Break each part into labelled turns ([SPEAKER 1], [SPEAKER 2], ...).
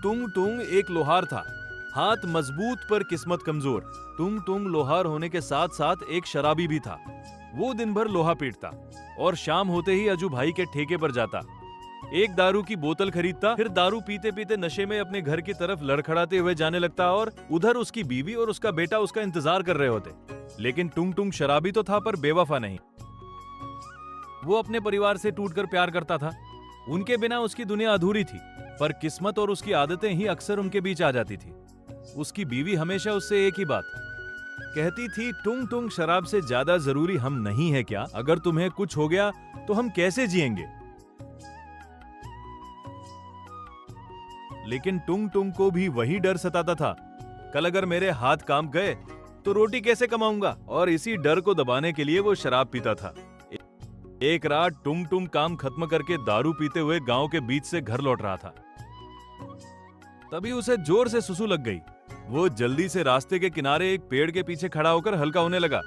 [SPEAKER 1] टुंग टुंग एक लोहार था। हाथ मजबूत पर किस्मत कमजोर। टुंग टुंग लोहार होने के साथ साथ एक शराबी भी था। वो दिन भर लोहा पीटता और शाम होते ही अजू भाई के ठेके पर जाता। एक दारू की बोतल खरीदता, फिर दारू पीते पीते नशे में अपने घर की तरफ लड़खड़ाते हुए जाने लगता और उधर उसकी बीवी और उसका बेटा उसका इंतजार कर रहे होते। लेकिन टुंग टुंग शराबी तो था पर बेवफा नहीं। वो अपने परिवार से टूटकर प्यार करता था। उनके बिना उसकी दुनिया अधूरी थी, पर किस्मत और उसकी आदतें ही अक्सर उनके बीच आ जाती थी। उसकी बीवी हमेशा उससे एक ही बात कहती थी, टुंग टुंग शराब से ज्यादा जरूरी हम नहीं है क्या? अगर तुम्हें कुछ हो गया तो हम कैसे जिएंगे? लेकिन टुंग टुंग को भी वही डर सताता था, कल अगर मेरे हाथ काम गए तो रोटी कैसे कमाऊंगा? और इसी डर को दबाने के लिए वो शराब पीता था। एक रात टुंग टुंग काम खत्म करके दारू पीते हुए गांव के बीच से घर लौट रहा था। तभी उसे जोर से सुसु लग गई। वो जल्दी से रास्ते के किनारे एक पेड़ के पीछे खड़ा होकर हल्का होने लगा।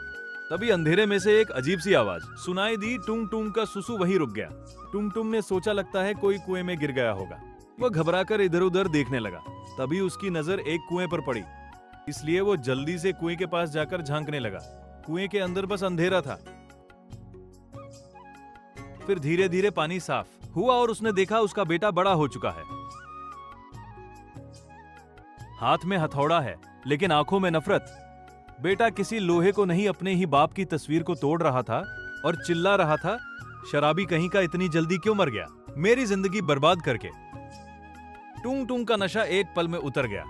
[SPEAKER 1] तभी अंधेरे में से एक अजीब सी आवाज सुनाई दी। टुंग टुंग का सुसु वहीं रुक गया। टुंग टुंग ने सोचा, लगता है कोई कुएं में गिर गया होगा। वह घबराकर इधर उधर देखने लगा। तभी उसकी नजर एक कुएं पर पड़ी, इसलिए वो जल्दी से कुएं के पास जाकर झांकने लगा। कुएं के अंदर बस अंधेरा था। फिर धीरे धीरे पानी साफ हुआ और उसने देखा उसका बेटा बड़ा हो चुका है। हाथ में हथौड़ा है, लेकिन आंखों में नफरत। बेटा किसी लोहे को नहीं, अपने ही बाप की तस्वीर को तोड़ रहा था और चिल्ला रहा था, शराबी कहीं का इतनी जल्दी क्यों मर गया, मेरी जिंदगी बर्बाद करके। टुंग टुंग का नशा एक पल में उतर गया।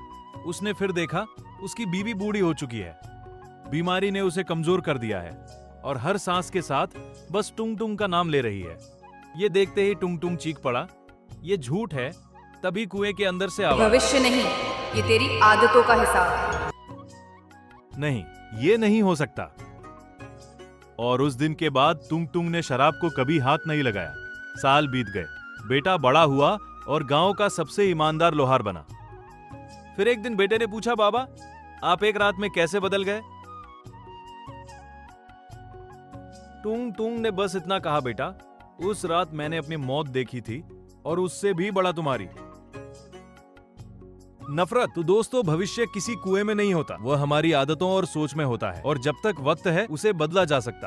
[SPEAKER 1] उसने फिर देखा उसकी बीवी बूढ़ी हो चुकी है। बीमारी ने उसे कमजोर कर दिया है और हर सांस के साथ बस टुंग टुंग का नाम ले रही है। ये देखते ही टुंग टुंग चीख पड़ा, ये झूठ है। तभी कुएं के अंदर से आवाज,
[SPEAKER 2] भविष्य नहीं, ये तेरी आदतों का हिसाब है।
[SPEAKER 1] नहीं, ये नहीं हो सकता। और उस दिन के बाद टुंग टुंग ने शराब को कभी हाथ नहीं लगाया। साल बीत गए, बेटा बड़ा हुआ और गांव का सबसे ईमानदार लोहार बना। फिर एक दिन बेटे ने पूछा, बाबा आप एक रात में कैसे बदल गए? टुंग टुंग ने बस इतना कहा, बेटा उस रात मैंने अपनी मौत देखी थी और उससे भी बड़ा तुम्हारी नफरत। तो दोस्तों, भविष्य किसी कुएं में नहीं होता, वह हमारी आदतों और सोच में होता है और जब तक वक्त है उसे बदला जा सकता।